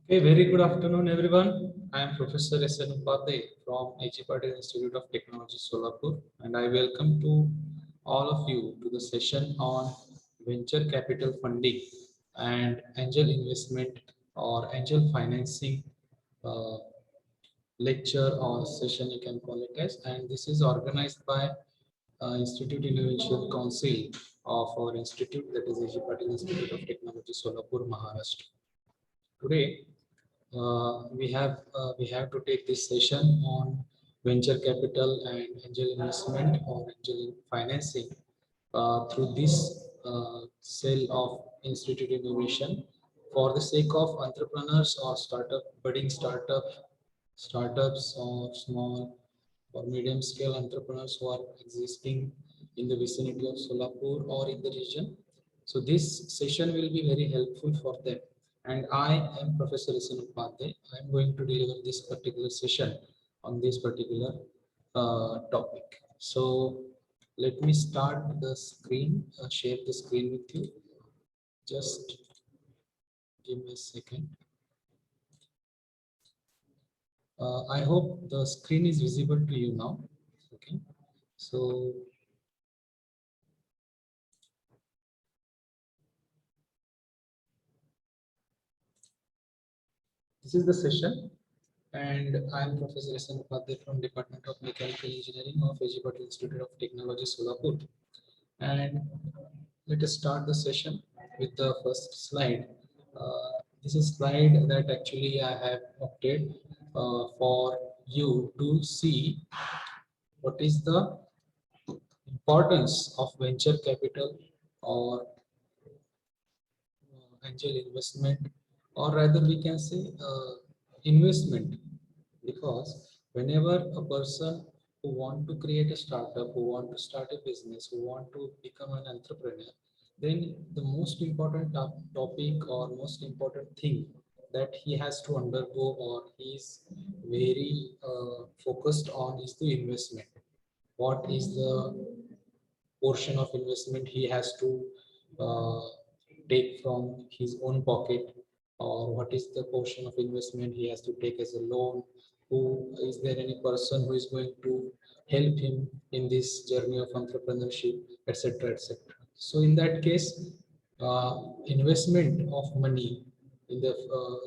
Okay, very good afternoon, everyone. I am Professor S. N. Upadhyay from H.E. Patil Institute of Technology, Solapur, and I welcome to all of you to the session on venture capital funding and angel investment or angel financing uh, lecture or session, you can call it as. And this is organized by Institute Innovation Council of our institute, that is H.E. Patil Institute of Technology, Solapur, Maharashtra. Today, we have to take this session on venture capital and angel investment or angel financing through this cell of Institute Innovation for the sake of entrepreneurs or budding startups or small or medium scale entrepreneurs who are existing in the vicinity of Solapur or in the region. So this session will be very helpful for them. And I am Professor S. N. Upadhyay. I am going to deliver this particular session on this particular topic. So let me start the screen, share the screen with you. Just give me a second. I hope the screen is visible to you now. Okay. So this is the session, and I am Professor S. N. Upadhyay from Department of Mechanical Engineering of H.E. Patil Institute of Technology, Solapur. And let us start the session with the first slide. This is a slide that actually I have opted for you to see what is the importance of venture capital or angel investment, or rather we can say investment, because whenever a person who want to create a startup, who want to start a business, who want to become an entrepreneur, then the most important topic or most important thing that he has to undergo or he is very focused on is the investment. What is the portion of investment he has to uh, take from his own pocket, or what is the portion of investment he has to take as a loan? Who is there any person who is going to help him in this journey of entrepreneurship, etc., etc. So in that case, investment of money in the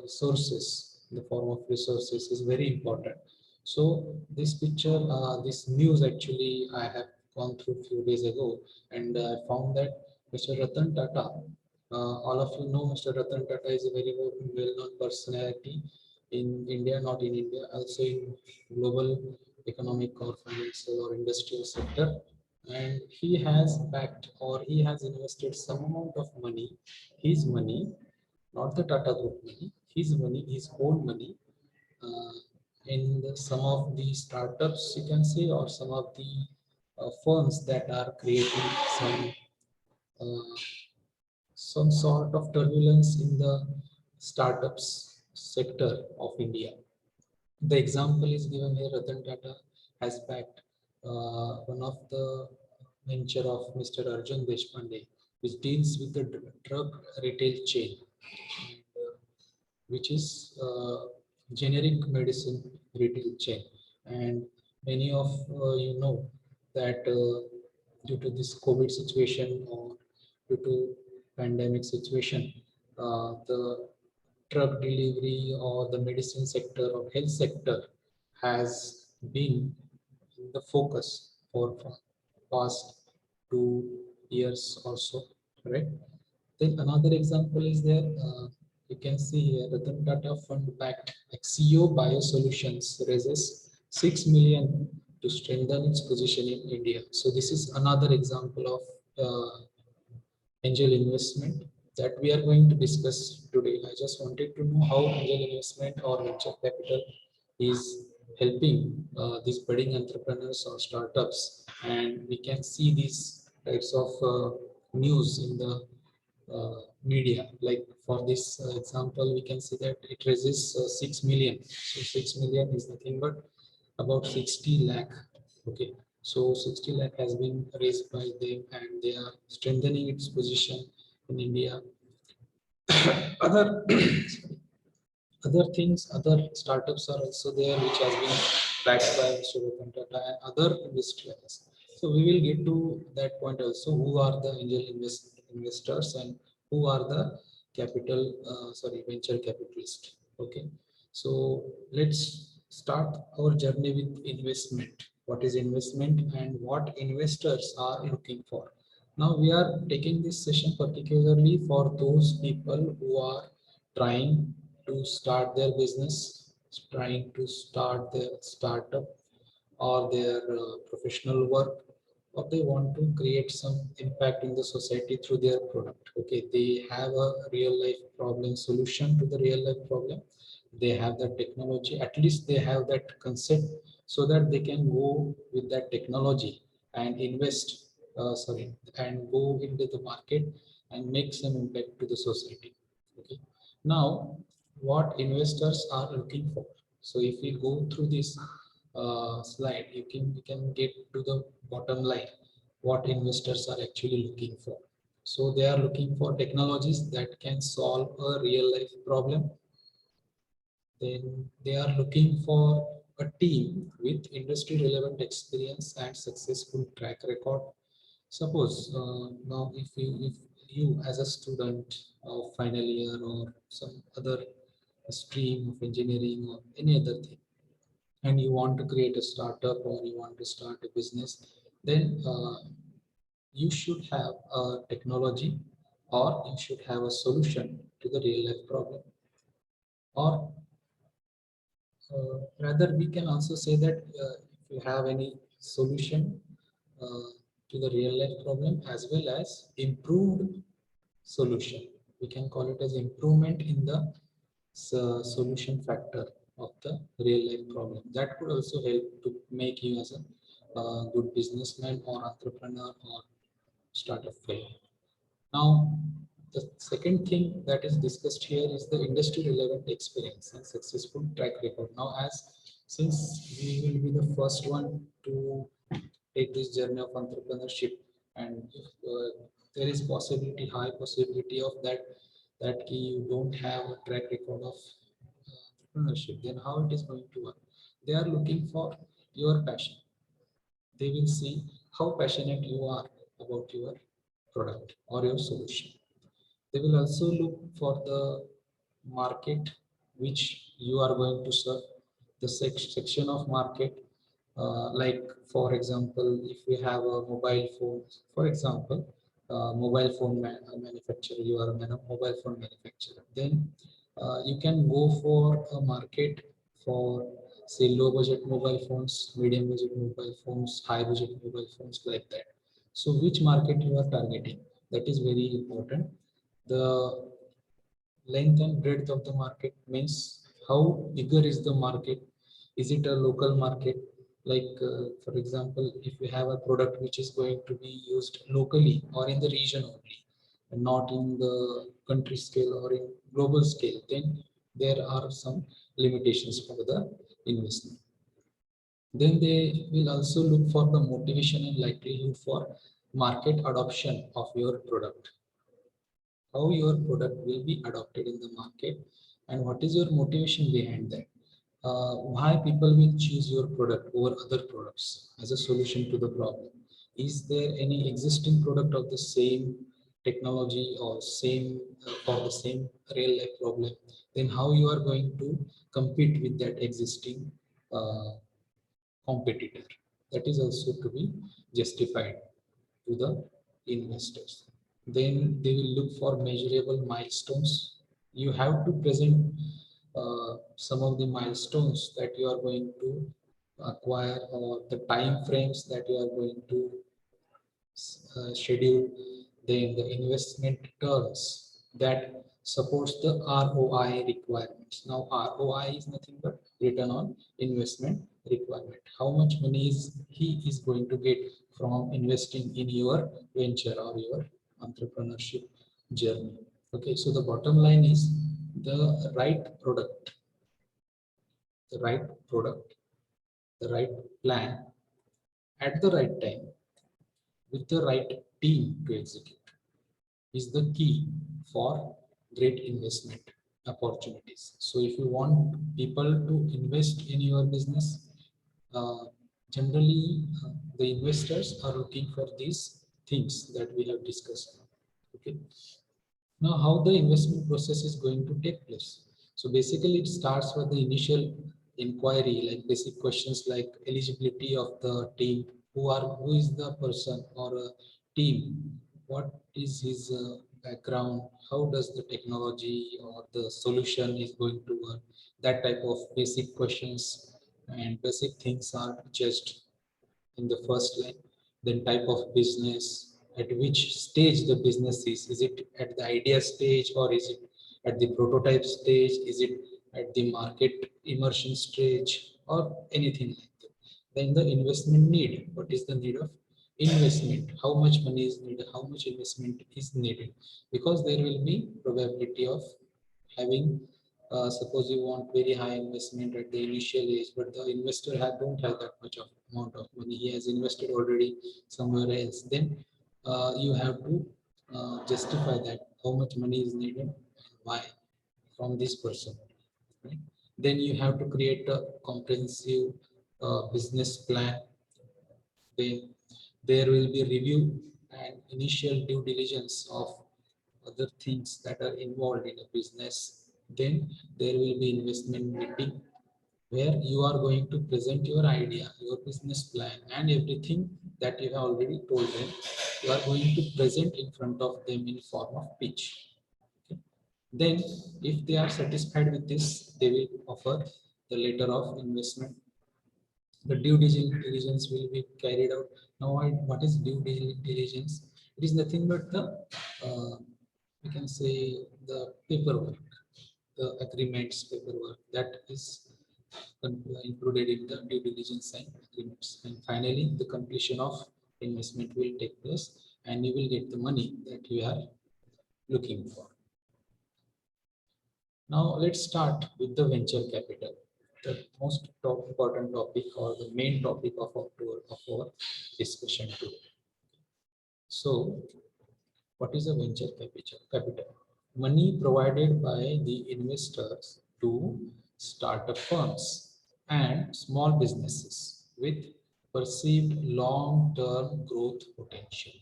resources, in the form of resources, is very important. So this picture, this news actually I have gone through a few days ago, and I found that Mr. Ratan Tata, all of you know Mr. Ratan Tata is a very well-known personality in India, not in India, also in global economic or financial or industrial sector. And he has backed or he has invested some amount of money, his money, not the Tata Group money, his own money, uh, in some of the startups, you can say, or some of the firms that are creating uh, some sort of turbulence in the startups sector of India. The example is given here. Ratan Tata has backed one of the venture of Mr. Arjun Deshpande, which deals with the drug retail chain, which is generic medicine retail chain. And many of you know that due to this COVID situation or due to pandemic situation, the drug delivery or the medicine sector or health sector has been in the focus for past 2 years or so, right? Then another example is there. You can see here Ratan Tata Fund backed Axio Biosolutions raises 6 million to strengthen its position in India. So this is another example of angel investment that we are going to discuss today. I just wanted to know how angel investment or venture capital is helping these budding entrepreneurs or startups, and we can see these types of news in the media. Like for this example, we can see that it raises 6 million. So 6 million is nothing but about 60 lakh. Okay. So 60 lakh has been raised by them, and they are strengthening its position in India. Other Other things, other startups are also there, which has been backed by Mr. Ratan Tata and other industrialists. So we will get to that point also. Who are the angel investors and who are the venture capitalists? Okay, so let's start our journey with investment. What is investment and what investors are looking for? Now we are taking this session particularly for those people who are trying to start their business, trying to start their startup or their professional work, or they want to create some impact in the society through their product. Okay, they have a real life problem solution to the real life problem. They have the technology, at least they have that concept, so that they can go with that technology and invest, and go into the market and make some impact to the society. Okay. Now, what investors are looking for. So if we go through this slide, you can get to the bottom line, what investors are actually looking for. So they are looking for technologies that can solve a real life problem. Then they are looking for a team with industry relevant experience and successful track record. Suppose now if you as a student of final year or some other stream of engineering or any other thing, and you want to create a startup or you want to start a business, then you should have a technology or you should have a solution to the real life problem. Or rather, we can also say that if you have any solution uh, to the real life problem as well as improved solution, we can call it as improvement in the solution factor of the real life problem. That could also help to make you as a good businessman or entrepreneur or startup failure. Now, the second thing that is discussed here is the industry relevant experience and successful track record. Now, as since we will be the first one to take this journey of entrepreneurship, and if there is possibility, high possibility of that you don't have a track record of entrepreneurship, then how it is going to work? They are looking for your passion. They will see how passionate you are about your product or your solution. They will also look for the market which you are going to serve, the section of market. Like for example, if we have a mobile phone, for example, mobile phone manufacturer, you are a mobile phone manufacturer, then you can go for a market for say low budget mobile phones, medium budget mobile phones, high budget mobile phones, like that. So which market you are targeting, that is very important. The length and breadth of the market means how bigger is the market. Is it a local market? Like for example, if we have a product which is going to be used locally or in the region only, and not in the country scale or in global scale, then there are some limitations for the investment. Then they will also look for the motivation and likelihood for market adoption of your product, how your product will be adopted in the market, and what is your motivation behind that. Why people will choose your product over other products as a solution to the problem. Is there any existing product of the same technology or same for the same real life problem? Then how you are going to compete with that existing uh, competitor? That is also to be justified to the investors. Then they will look for measurable milestones. You have to present some of the milestones that you are going to acquire, or the time frames that you are going to schedule. Then the investment terms that supports the ROI requirements. Now ROI is nothing but return on investment requirement. How much money is he is going to get from investing in your venture or your entrepreneurship journey. Okay, so the bottom line is the right product, the right product, the right plan at the right time with the right team to execute is the key for great investment. opportunities. So if you want people to invest in your business, uh, generally the investors are looking for these things that we have discussed. Okay. Now, how the investment process is going to take place? So basically, it starts with the initial inquiry, like basic questions like eligibility of the team, who is the person or a team, what is his background, how does the technology or the solution is going to work. That type of basic questions and basic things are judged in the first line. Then type of business, at which stage the business is. Is it at the idea stage, or is it at the prototype stage? Is it at the market immersion stage, or anything like that? Then the investment need. What is the need of investment? How much money is needed? How much investment is needed? Because there will be probability of having, suppose you want very high investment at the initial age, but the investor don't have that much of amount of money. He has invested already somewhere else. Then you have to justify that how much money is needed, why, from this person. Right? Then you have to create a comprehensive business plan. Then there will be review and initial due diligence of other things that are involved in a business. Then there will be investment meeting where you are going to present your idea, your business plan, and everything that you have already told them. You are going to present in front of them in form of pitch. Okay. Then, if they are satisfied with this, they will offer the letter of investment. The due diligence will be carried out. Now, what is due diligence? It is nothing but the, we can say, the paperwork, the agreements paperwork that is included in the due diligence and agreements. And finally, the completion of investment will take place, and you will get the money that you are looking for. Now let's start with the venture capital, the most important topic or the main topic of our discussion today. So, what is a venture capital? Money provided by the investors to startup firms and small businesses with perceived long-term growth potential.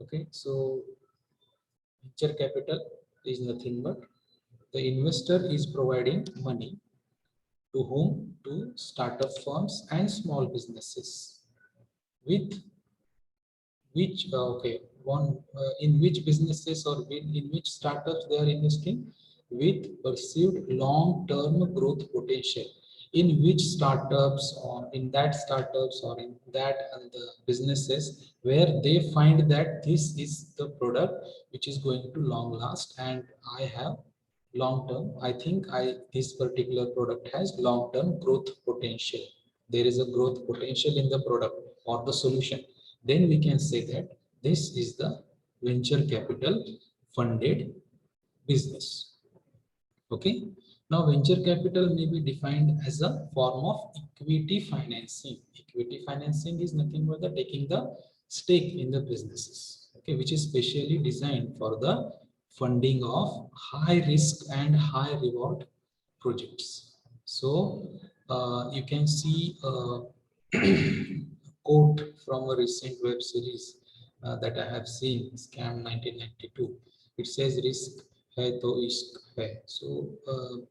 Okay, so venture capital is nothing but the investor is providing money to whom? To startup firms and small businesses with which one in which businesses or in which startups they are investing with perceived long-term growth potential. In which startups or in that startups or in that the businesses where they find that this is the product which is going to long last, and I have long term, I think this particular product has long term growth potential. There is a growth potential in the product or the solution. Then we can say that this is the venture capital funded business. Okay. Now, venture capital may be defined as a form of equity financing. Equity financing is nothing but the taking the stake in the businesses, okay, which is specially designed for the funding of high risk and high reward projects. So, you can see a quote from a recent web series that I have seen, Scam 1992. It says risk hai to ishq hai. So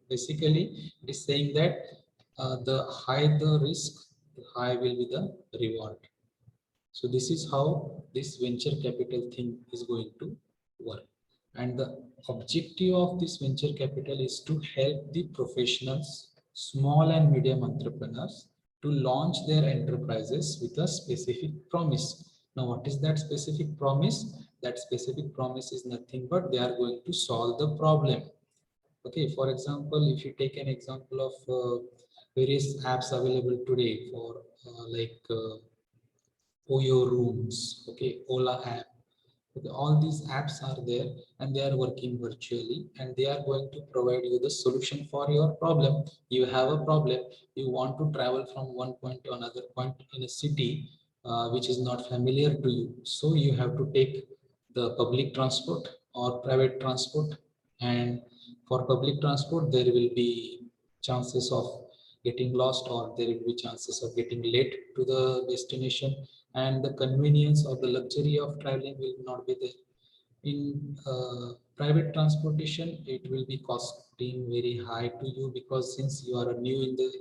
basically it is saying that the high the risk, the high will be the reward. So this is how this venture capital thing is going to work. And the objective of this venture capital is to help the professionals, small and medium entrepreneurs to launch their enterprises with a specific promise. Now, what is that specific promise? That specific promise is nothing but they are going to solve the problem. Okay, for example, if you take an example of various apps available today for Oyo Rooms, okay, Ola app. Okay, all these apps are there and they are working virtually, and they are going to provide you the solution for your problem. You have a problem, you want to travel from one point to another point in a city which is not familiar to you. So you have to take the public transport, or private transport. And for public transport, there will be chances of getting lost, or there will be chances of getting late to the destination, and the convenience or the luxury of traveling will not be there. In private transportation, it will be costing very high to you, because since you are new in the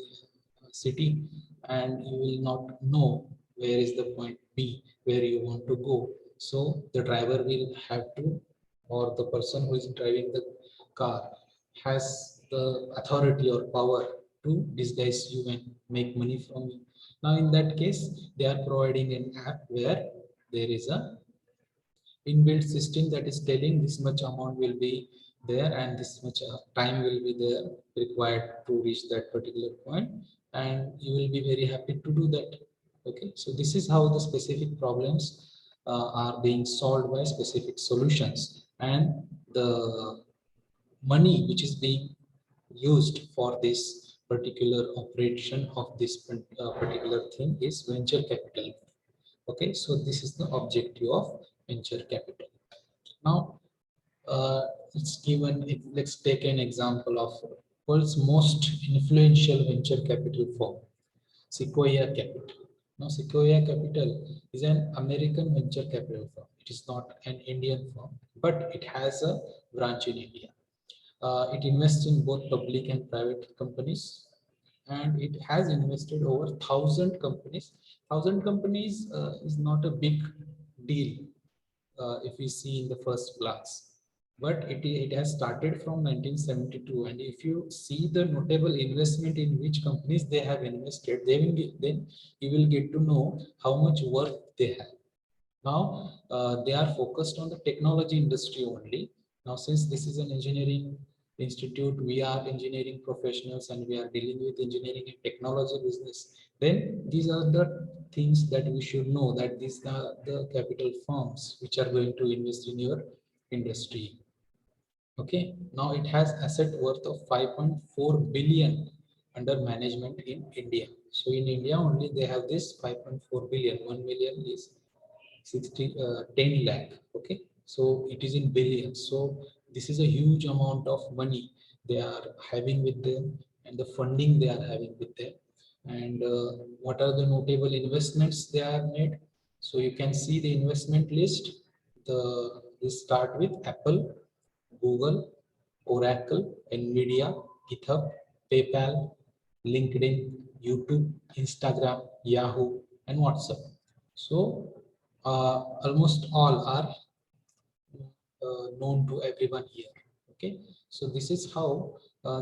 city and you will not know where is the point B where you want to go. So the driver will have to, or the person who is driving the car has the authority or power to disguise you and make money from you. Now in that case, they are providing an app where there is a inbuilt system that is telling this much amount will be there and this much time will be there required to reach that particular point, and you will be very happy to do that. Okay, so this is how the specific problems are being solved by specific solutions, and the money which is being used for this particular operation of this particular thing is venture capital. Okay, so this is the objective of venture capital. Now, it's given. Let's take an example of world's most influential venture capital firm, Sequoia Capital. Now, Sequoia Capital is an American venture capital firm. It is not an Indian firm, but it has a branch in India. It invests in both public and private companies, and it has invested over 1,000 companies. 1,000 companies is not a big deal if we see in the first glance, but it has started from 1972, and if you see the notable investment in which companies they have invested, then you will get to know how much worth they have. Now they are focused on the technology industry only. Now, since this is an engineering institute, we are engineering professionals and we are dealing with engineering and technology business. Then these are the things that we should know, that these are the capital firms which are going to invest in your industry. Okay, now it has asset worth of 5.4 billion under management in India. So in India only they have this 5.4 billion. 1 million is 10 lakh. Okay, so it is in billions. So this is a huge amount of money they are having with them, and the funding they are having with them. And what are the notable investments they have made? So you can see the investment list. We start with Apple, Google, Oracle, Nvidia, GitHub, PayPal, LinkedIn, YouTube, Instagram, Yahoo, and WhatsApp. So almost all are known to everyone here. Okay, so this is how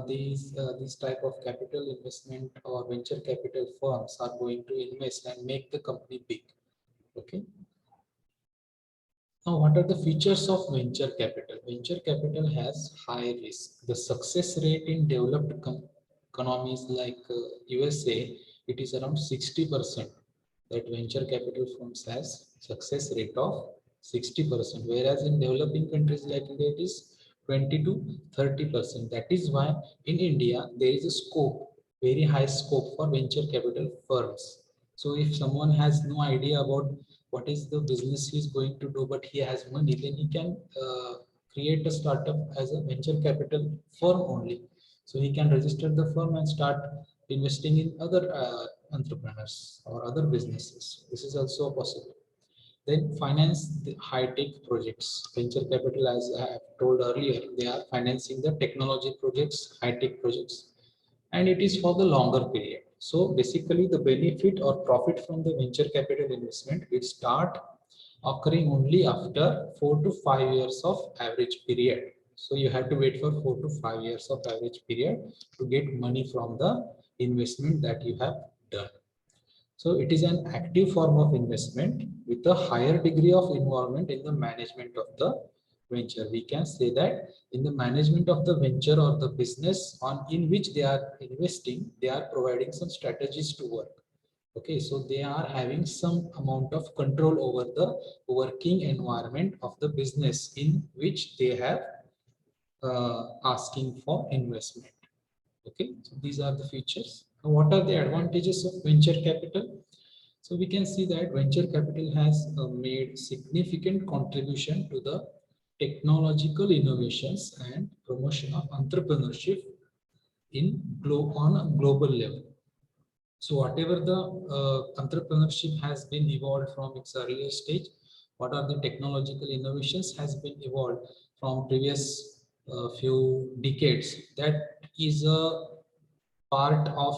these type of capital investment or venture capital firms are going to invest and make the company big. Okay. Now, what are the features of venture capital? Venture capital has high risk. The success rate in developed economies like USA, it is around 60%. That venture capital firms has success rate of 60%, whereas in developing countries like India, it is 20 to 30%. That is why in India, there is a scope, very high scope for venture capital firms. So if someone has no idea about what is the business he is going to do, but he has money, then he can create a startup as a venture capital firm only. So he can register the firm and start investing in other entrepreneurs or other businesses. This is also possible. Then finance the high-tech projects. Venture capital, as I have told earlier, they are financing the technology projects, high-tech projects, and it is for the longer period. So basically the benefit or profit from the venture capital investment will start occurring only after 4 to 5 years of average period. So you have to wait for 4 to 5 years of average period to get money from the investment that you have done. So it is an active form of investment with a higher degree of involvement in the management of the venture. We can say that in the management of the venture or the business in which they are investing, they are providing some strategies to work. Okay, so they are having some amount of control over the working environment of the business in which they have asking for investment. Okay, so these are the features. Now, what are the advantages of venture capital? So we can see that venture capital has made significant contribution to the technological innovations and promotion of entrepreneurship on a global level. So whatever the entrepreneurship has been evolved from its earlier stage, what are the technological innovations has been evolved from previous few decades, that is a part of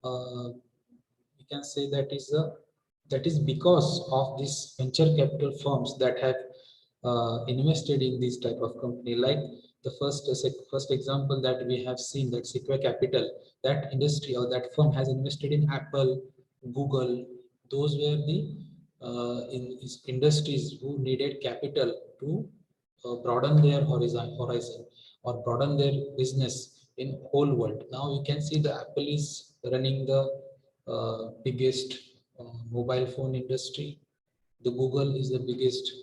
we can say that is because of these venture capital firms that have invested in this type of company. Like the first example that we have seen, that Sequoia Capital, that industry or that firm has invested in Apple, Google. Those were the industries who needed capital to broaden their horizon or broaden their business in whole world. Now you can see the Apple is running the biggest mobile phone industry. The Google is the biggest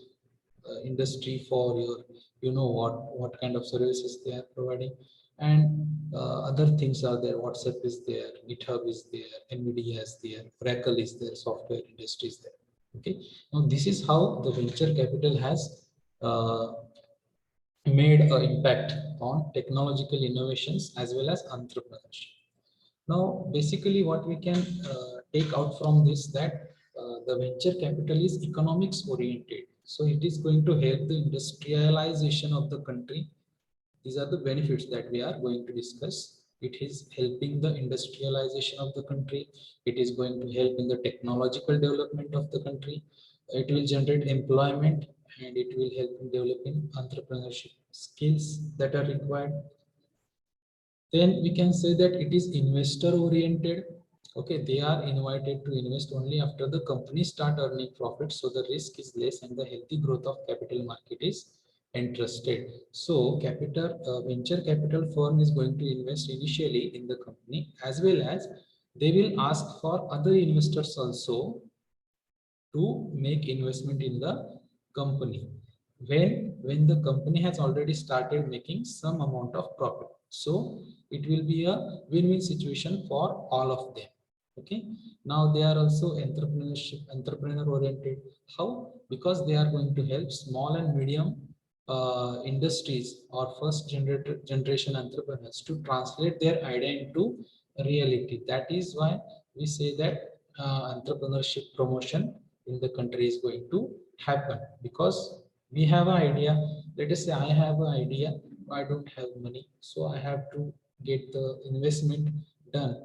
industry for your, you know what kind of services they are providing, and other things are there. WhatsApp is there, GitHub is there, Nvidia is there, Oracle is there, software industry is there. Okay, now this is how the venture capital has made an impact on technological innovations as well as entrepreneurship. Now, basically, what we can take out from this, that the venture capital is economics oriented. So it is going to help the industrialization of the country. These are the benefits that we are going to discuss. It is helping the industrialization of the country. It is going to help in the technological development of the country. It will generate employment, and it will help in developing entrepreneurship skills that are required. Then we can say that it is investor oriented. Okay, they are invited to invest only after the company start earning profit, so the risk is less and the healthy growth of capital market is interested. So venture capital firm is going to invest initially in the company, as well as they will ask for other investors also to make investment in the company when the company has already started making some amount of profit. So it will be a win-win situation for all of them. Okay, now they are also entrepreneur oriented. How? Because they are going to help small and medium industries or first generation entrepreneurs to translate their idea into reality. That is why we say that entrepreneurship promotion in the country is going to happen, because we have an idea. Let us say I have an idea, I don't have money, so I have to get the investment done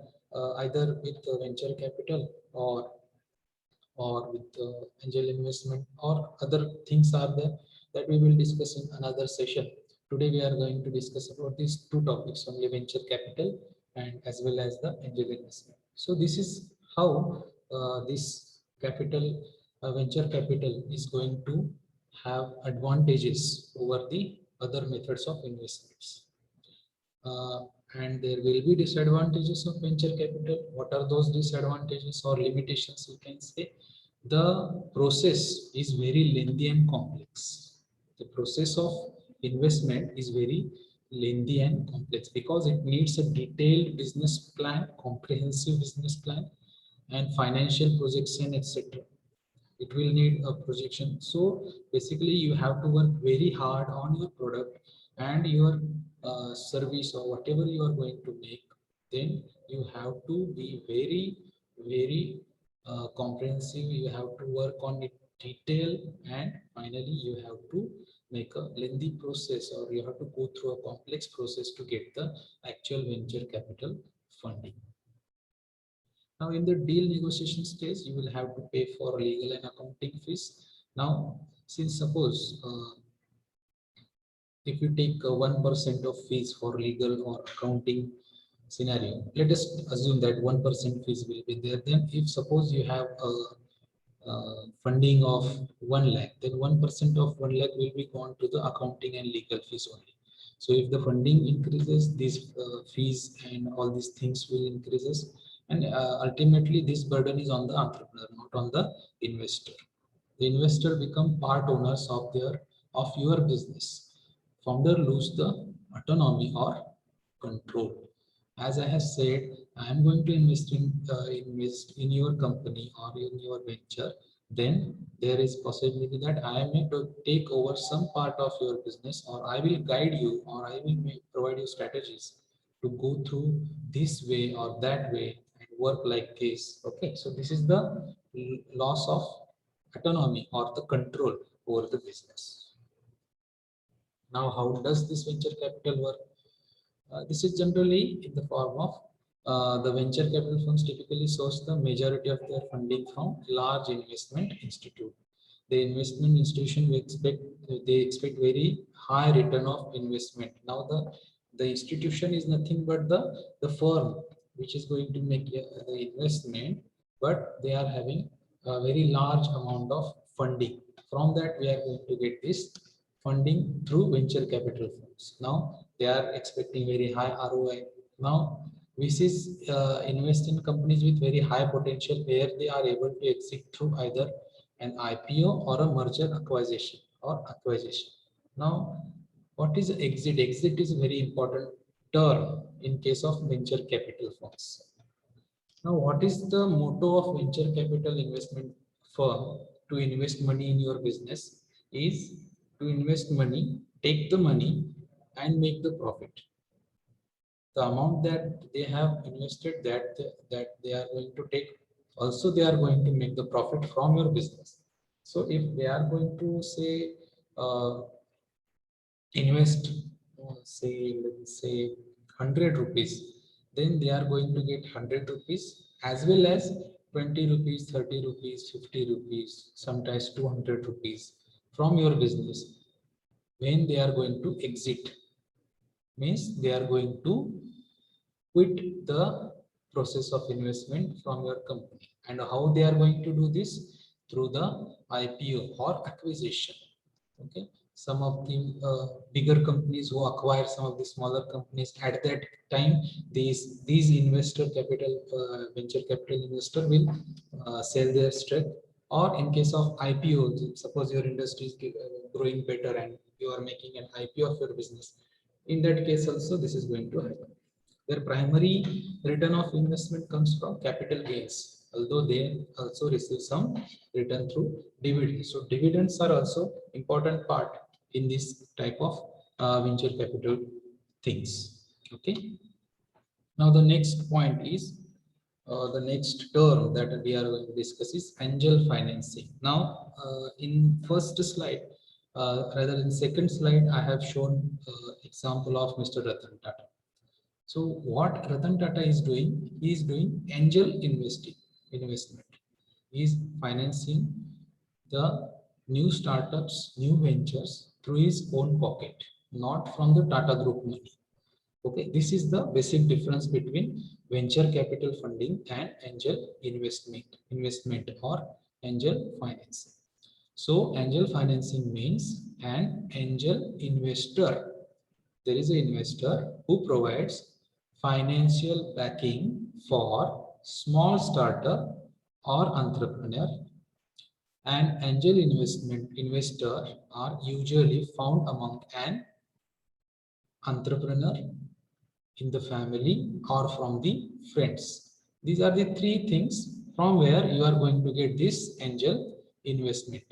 either with venture capital or with angel investment or other things are there that we will discuss in another session. Today we are going to discuss about these two topics, only venture capital and as well as the angel investment. So this is how this venture capital is going to have advantages over the other methods of investments. And there will be disadvantages of venture capital. What are those disadvantages or limitations, you can say? The process is very lengthy and complex. The process of investment is very lengthy and complex because it needs a detailed business plan, comprehensive business plan, and financial projection, etc. It will need a projection. So basically you have to work very hard on your product and your service or whatever you are going to make. Then you have to be very comprehensive. You have to work on it detail, and finally you have to make a lengthy process, or you have to go through a complex process to get the actual venture capital funding. Now, in the deal negotiation stage, you will have to pay for legal and accounting fees. Now, since suppose if you take 1% of fees for legal or accounting scenario, let us assume that 1% fees will be there. Then, if suppose you have a funding of 1 lakh, then 1% of 1 lakh will be gone to the accounting and legal fees only. So, if the funding increases, these fees and all these things will increases. And ultimately, this burden is on the entrepreneur, not on the investor. The investor become part owners of your business. Founder lose the autonomy or control. As I have said, I am going to invest in your company or in your venture. then there is possibility that I may take over some part of your business, or I will guide you, or I will provide you strategies to go through this way or that way and work like this. Okay, so this is the loss of autonomy or the control over the business. Now, how does this venture capital work? This is generally in the form of the venture capital funds typically source the majority of their funding from large investment institute. The investment institution they expect very high return of investment. Now the institution is nothing but the firm which is going to make the investment, but they are having a very large amount of funding. From that we are going to get this funding through venture capital funds. Now they are expecting very high ROI. Now VCs invest in companies with very high potential where they are able to exit through either an IPO or a merger acquisition. Now, what is exit? Exit is a very important term in case of venture capital funds. Now, what is the motto of venture capital investment firm to invest money in your business is to invest money, take the money and make the profit. The amount that they have invested that they are going to take, also they are going to make the profit from your business. So if they are going to say invest let's say 100 rupees, then they are going to get 100 rupees as well as 20 rupees, 30 rupees, 50 rupees, sometimes 200 rupees from your business. When they are going to exit, means they are going to quit the process of investment from your company. And how they are going to do this? Through the IPO or acquisition. Okay, some of the bigger companies who acquire some of the smaller companies, at that time these investor capital venture capital investor will sell their stake. Or in case of IPO, suppose your industry is growing better and you are making an IPO of your business, in that case also this is going to happen. Their primary return of investment comes from capital gains, although they also receive some return through dividends. So dividends are also important part in this type of venture capital things. Okay. Now the next point is the next term that we are going to discuss is angel financing. Now in first slide, rather in second slide, I have shown example of Mr. Ratan Tata. So what Ratan Tata is doing, he is doing angel investment. He is financing the new startups, new ventures through his own pocket, not from the Tata Group money. Okay, this is the basic difference between venture capital funding and angel investment or angel financing. So angel financing means an angel investor. There is an investor who provides financial backing for small startup or entrepreneur. An angel investor are usually found among an entrepreneur, in the family, or from the friends. These are the three things from where you are going to get this angel investment.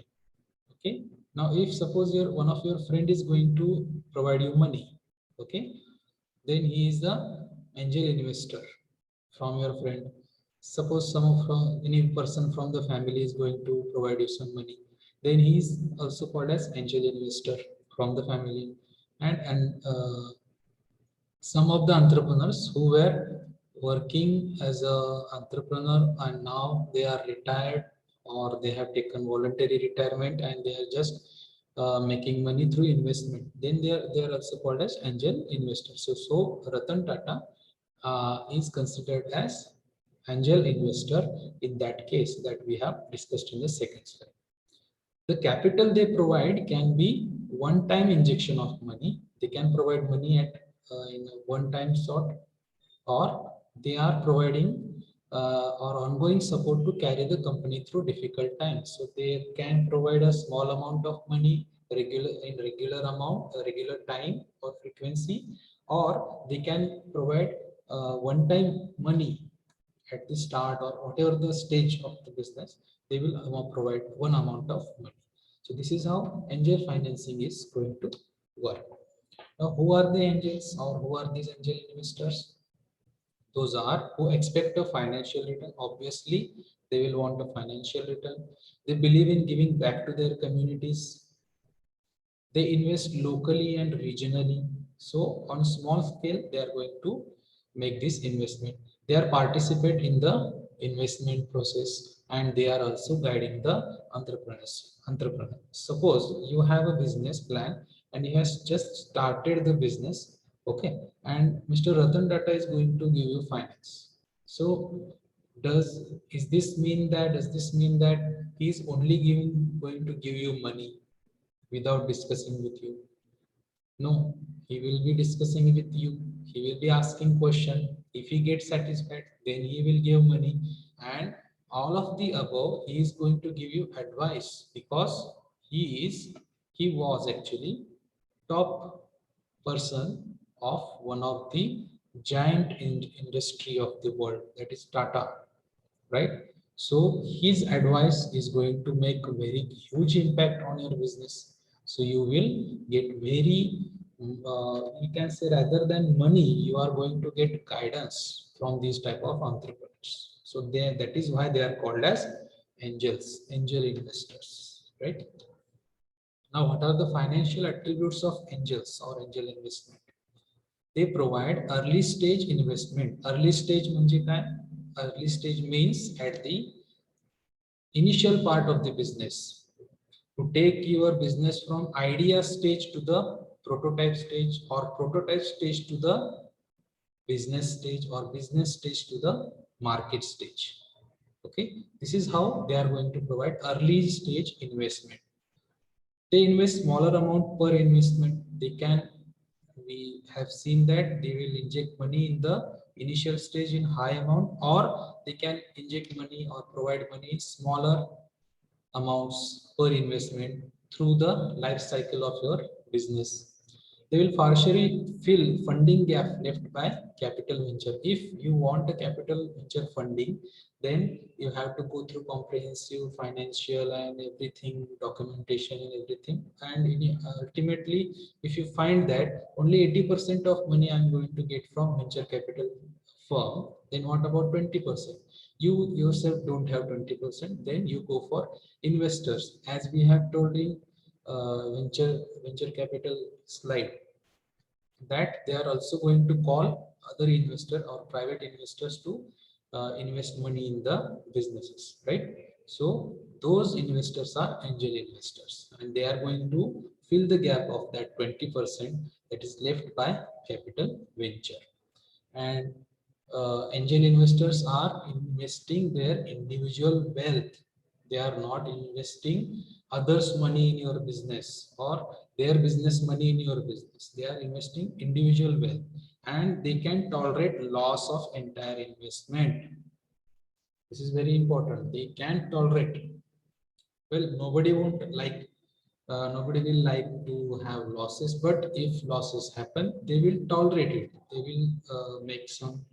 Okay. Now, if suppose one of your friend is going to provide you money, okay, then he is the angel investor from your friend. Suppose any person from the family is going to provide you some money, then he is also called as angel investor from the family. And some of the entrepreneurs who were working as a entrepreneur and now they are retired, or they have taken voluntary retirement and they are just making money through investment, then they are also called as angel investors. So Ratan Tata is considered as angel investor in that case that we have discussed in the second slide. The capital they provide can be one-time injection of money. They can provide money at in a one-time sort, or they are providing or ongoing support to carry the company through difficult times. So they can provide a small amount of money regular amount, regular time or frequency, or they can provide one-time money at the start or whatever the stage of the business. they will provide one amount of money. So this is how angel financing is going to work. Now, who are the angels or who are these angel investors? Those are who expect a financial return. Obviously, they will want a financial return. They believe in giving back to their communities. They invest locally and regionally. So on small scale, they are going to make this investment. They are participate in the investment process and they are also guiding the entrepreneur. Suppose you have a business plan and he has just started the business, okay, and Mr. Ratan Tata is going to give you finance. So does this mean that he is only going to give you money without discussing with you? No, he will be discussing with you. He will be asking question. If he gets satisfied, then he will give money. And all of the above, he is going to give you advice because he was actually top person of one of the giant industry of the world, that is Tata, right? So his advice is going to make a very huge impact on your business. So you will get very, you can say rather than money, you are going to get guidance from these type of entrepreneurs. So that is why they are called as angels, angel investors, right? Now, what are the financial attributes of angels or angel investment? They provide early stage investment. Early stage म्हणजे काय? Early stage means at the initial part of the business, to take your business from idea stage to the prototype stage or prototype stage to the business stage or business stage to the market stage. Okay, this is how they are going to provide early stage investment. They invest smaller amount per investment. They can, we have seen that they will inject money in the initial stage in high amount, or they can inject money or provide money in smaller amounts per investment through the life cycle of your business. They will partially fill funding gap left by capital venture. If you want a capital venture funding, then you have to go through comprehensive financial and everything, documentation and everything. And ultimately, if you find that only 80% of money I'm going to get from venture capital firm, then what about 20%? You yourself don't have 20%, then you go for investors. As we have told in venture capital slide, that they are also going to call other investor or private investors to invest money in the businesses, right? So those investors are angel investors and they are going to fill the gap of that 20% that is left by capital venture. And angel investors are investing their individual wealth. They are not investing others' money in your business or their business money in your business. They are investing individual wealth and they can tolerate loss of entire investment. This is very important. They can tolerate. Well, nobody will like to have losses, but if losses happen, they will tolerate it. They will make some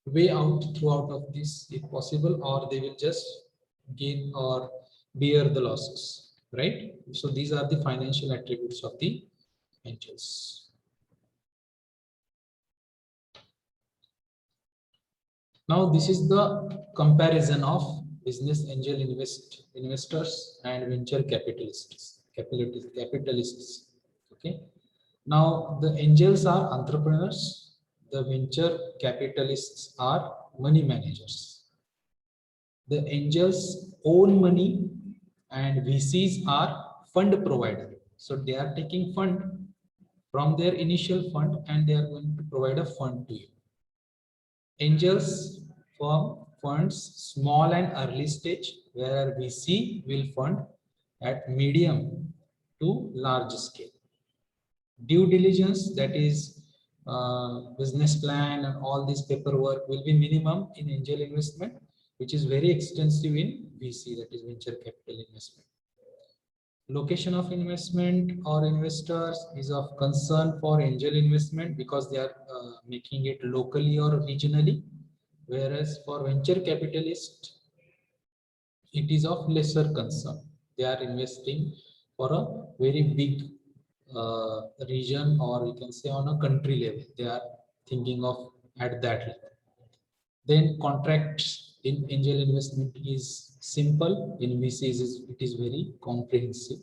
way out throughout of this if possible, or they will just gain or bear the losses, right? So these are the financial attributes of the angels. Now this is the comparison of business angel investors and venture capitalists. Okay, now the angels are entrepreneurs, the venture capitalists are money managers. The angels own money and VCs are fund provider. So they are taking fund from their initial fund and they are going to provide a fund to you. Angels firm funds small and early stage, where VC will fund at medium to large scale. Due diligence, that is business plan and all this paperwork, will be minimum in angel investment, which is very extensive in VC, that is venture capital investment. Location of investment or investors is of concern for angel investment because they are making it locally or regionally, whereas for venture capitalist, it is of lesser concern. They are investing for a very big region, or you can say on a country level. They are thinking of at that level. Then contracts in angel investment is simple. In VCs, it is very comprehensive.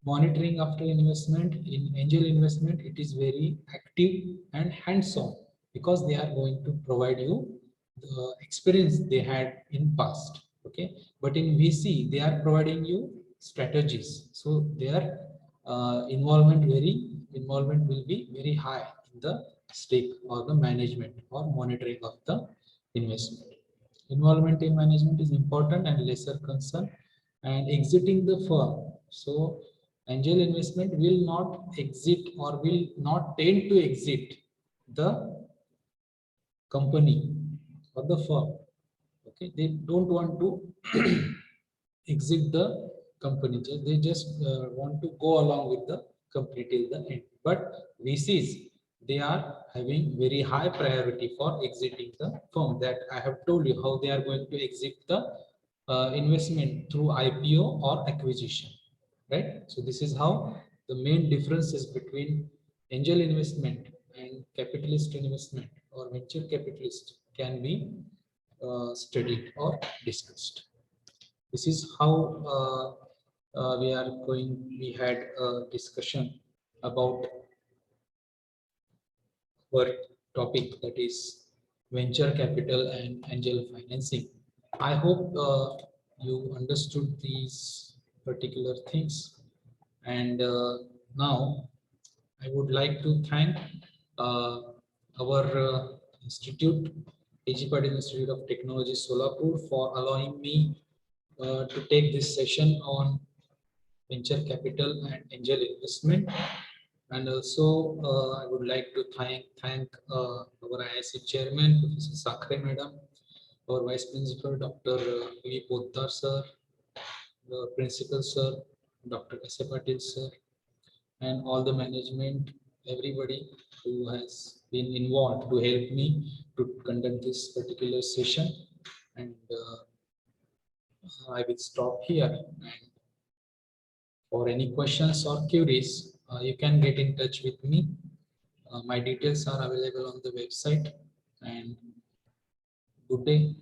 Monitoring after investment in angel investment, it is very active and hands-on, because they are going to provide you the experience they had in past. Okay, but in VC they are providing you strategies, so their involvement will be very high in the stake or the management or monitoring of the investment. Involvement in management is important and lesser concern. And exiting the firm, so angel investment will not exit or will not tend to exit the company or the firm. Okay, they don't want to exit the company. They just want to go along with the company till the end. But VCs, they are having very high priority for exiting the firm. That I have told you how they are going to exit the investment through IPO or acquisition, right? So this is how the main differences between angel investment and capitalist investment or venture capitalist can be studied or discussed. This is how we are going. We had a discussion about our topic, that is venture capital and angel financing. I hope you understood these particular things. And now I would like to thank our institute, A.G. Patil Institute of Technology, Solapur, for allowing me to take this session on venture capital and angel investment. And also, I would like to thank our IIC chairman, Professor Sakre Madam, our vice principal, Dr. V. Poddar sir, the principal sir, Dr. S. A. Patil sir, and all the management, everybody who has been involved to help me to conduct this particular session. And I will stop here. And for any questions or queries, you can get in touch with me. My details are available on the website. And good day.